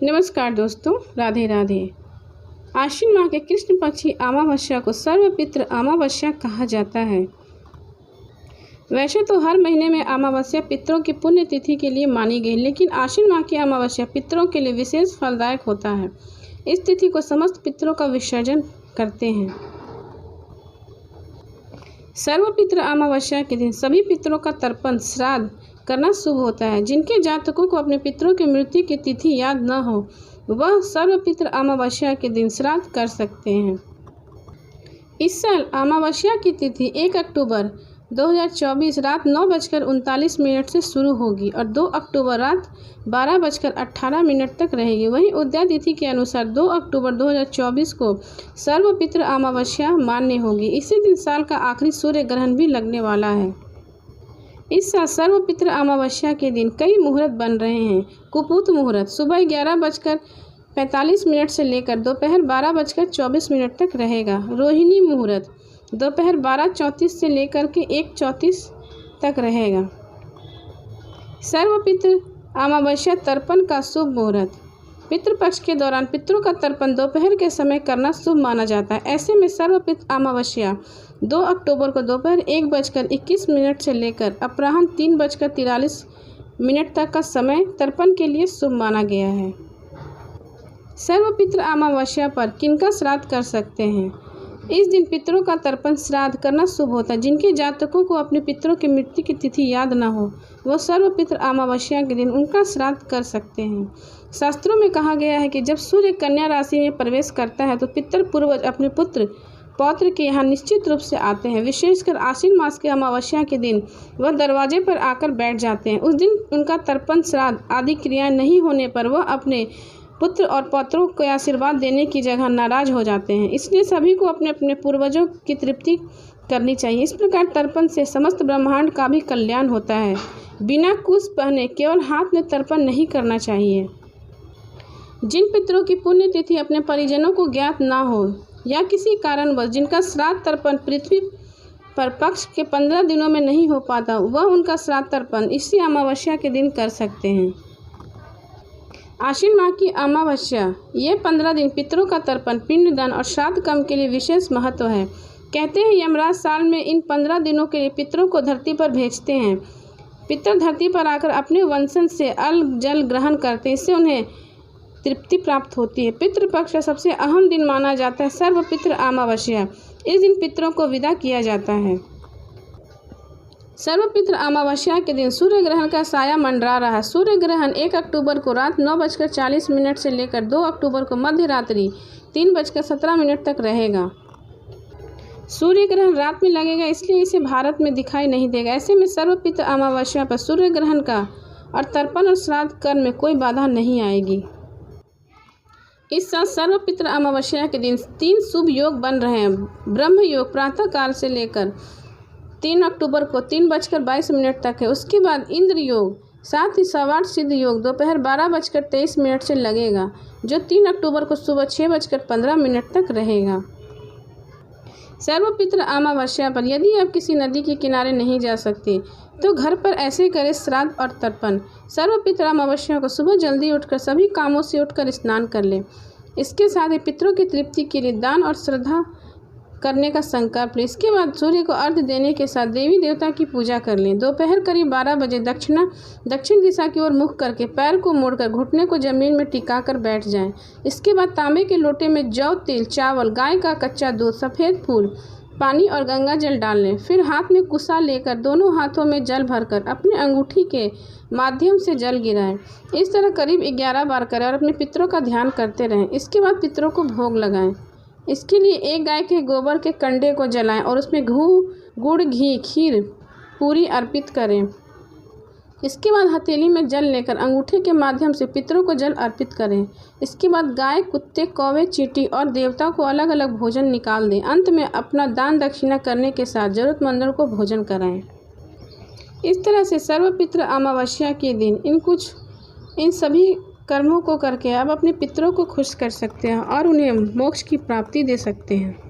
नमस्कार दोस्तों, राधे राधे। आश्विन माह के कृष्ण पक्षी अमावस्या को सर्वपित्र अमावस्या कहा जाता है। वैसे तो हर महीने में अमावस्या पितरों की पुण्य तिथि के लिए मानी गई, लेकिन आश्विन माह की अमावस्या पितरों के लिए विशेष फलदायक होता है। इस तिथि को समस्त पितरों का विसर्जन करते हैं। सर्वपित्र अमावस्या के दिन सभी पितरों का तर्पण श्राद्ध करना शुभ होता है। जिनके जातकों को अपने पितरों की मृत्यु की तिथि याद न हो, वह सर्वपित्र अमावस्या के दिन श्राद्ध कर सकते हैं। इस साल अमावस्या की तिथि 1 अक्टूबर 2024 रात 9:39 से शुरू होगी और 2 अक्टूबर रात 12:18 तक रहेगी। वहीं उदया तिथि के अनुसार 2 अक्टूबर 2024 को सर्वपित्र अमावस्या मान्य होगी। इसी दिन साल का आखिरी सूर्य ग्रहण भी लगने वाला है। इस साल सर्वपित्र अमावस्या के दिन कई मुहूर्त बन रहे हैं। कुपूत मुहूर्त सुबह 11:45 से लेकर दोपहर 12:24 तक रहेगा। रोहिणी मुहूर्त दोपहर 12:34 से लेकर के 1:34 तक रहेगा। सर्वपित्र अमावस्या तर्पण का शुभ मुहूर्त। पितृपक्ष के दौरान पितरों का तर्पण दोपहर के समय करना शुभ माना जाता है। ऐसे में सर्वपित्र अमावस्या 2 अक्टूबर को दोपहर 1:21 से लेकर अपराह्न 3:43 तक का समय तर्पण के लिए शुभ माना गया है। सर्वपित्र अमावस्या पर किनका श्राद्ध कर सकते हैं? इस दिन पितरों का तर्पण श्राद्ध करना शुभ होता है। जिनके जातकों को अपने पितरों की मृत्यु की तिथि याद न हो, वह सर्वपित्र अमावस्या के दिन उनका श्राद्ध कर सकते हैं। शास्त्रों में कहा गया है कि जब सूर्य कन्या राशि में प्रवेश करता है तो पितर पूर्वज अपने पुत्र पौत्र के यहाँ निश्चित रूप से आते हैं। विशेषकर आश्विन मास के अमावस्या के दिन वह दरवाजे पर आकर बैठ जाते हैं। उस दिन उनका तर्पण श्राद्ध आदि क्रियाएं नहीं होने पर वह अपने पुत्र और पौत्रों को आशीर्वाद देने की जगह नाराज हो जाते हैं। इसलिए सभी को अपने अपने पूर्वजों की तृप्ति करनी चाहिए। इस प्रकार तर्पण से समस्त ब्रह्मांड का भी कल्याण होता है। बिना कुश पहने केवल हाथ में तर्पण नहीं करना चाहिए। जिन पितरों की पुण्यतिथि अपने परिजनों को ज्ञात ना हो या किसी कारणवश जिनका श्राद्ध तर्पण पृथ्वी पर पक्ष के 15 दिनों में नहीं हो पाता, वह उनका श्राद्ध तर्पण इसी अमावस्या के दिन कर सकते हैं। आश्विन माह की अमावस्या ये 15 दिन पितरों का तर्पण, पिंडदान और श्राद्ध कर्म के लिए विशेष महत्व है। कहते हैं यमराज साल में इन 15 दिनों के लिए पितरों को धरती पर भेजते हैं। पितर धरती पर आकर अपने वंशज से अन्न जल ग्रहण करते हैं। इससे उन्हें तृप्ति प्राप्त होती है। पितृपक्ष का सबसे अहम दिन माना जाता है सर्वपित्र अमावस्या। इस दिन पितरों को विदा किया जाता है। सर्वपित्र अमावस्या के दिन सूर्य ग्रहण का साया मंडरा रहा है। सूर्य ग्रहण 1 अक्टूबर को रात 9:40 से लेकर 2 अक्टूबर को मध्य रात्रि 3:17 तक रहेगा। सूर्य ग्रहण रात में लगेगा, इसलिए इसे भारत में दिखाई नहीं देगा। ऐसे में सर्वपित्र अमावस्या पर सूर्य ग्रहण का और तर्पण और श्राद्ध कर्म में कोई बाधा नहीं आएगी। इस साल सर्वपित्र अमावस्या के दिन 3 शुभ योग बन रहे हैं। ब्रह्म योग प्रातः काल से लेकर 3 अक्टूबर को 3:22 तक है। उसके बाद इंद्र योग, साथ ही सवाट सिद्ध योग दोपहर 12:23 से लगेगा, जो 3 अक्टूबर को सुबह 6:15 तक रहेगा। सर्वपित्र अमावस्या पर यदि आप किसी नदी के किनारे नहीं जा सकते तो घर पर ऐसे करें श्राद्ध और तर्पण। सर्वपित्र अमावस्या को सुबह जल्दी उठकर सभी कामों से उठकर स्नान कर लें। इसके साथ ही पितरों की तृप्ति के लिए दान और श्रद्धा करने का संकल्प लें। इसके बाद सूर्य को अर्घ्य देने के साथ देवी देवता की पूजा कर लें। दोपहर करीब 12 बजे दक्षिण दिशा की ओर मुख करके पैर को मोड़कर घुटने को जमीन में टिकाकर बैठ जाएं। इसके बाद तांबे के लोटे में जौ, तिल, चावल, गाय का कच्चा दूध, सफ़ेद फूल, पानी और गंगा जल डाल लें। फिर हाथ में कुसा लेकर दोनों हाथों में जल भरकर अपने अंगूठी के माध्यम से जल गिराएं। इस तरह करीब 11 बार करें और अपने पितरों का ध्यान करते रहें। इसके बाद पितरों को भोग लगाएं। इसके लिए एक गाय के गोबर के कंडे को जलाएं और उसमें गुड़, घी, खीर, पूरी अर्पित करें। इसके बाद हथेली में जल लेकर अंगूठे के माध्यम से पितरों को जल अर्पित करें। इसके बाद गाय, कुत्ते, कौवे, चींटी और देवता को अलग अलग भोजन निकाल दें। अंत में अपना दान दक्षिणा करने के साथ जरूरतमंदों को भोजन कराएं। इस तरह से सर्वपित्र अमावस्या के दिन इन सभी कर्मों को करके आप अपने पितरों को खुश कर सकते हैं और उन्हें मोक्ष की प्राप्ति दे सकते हैं।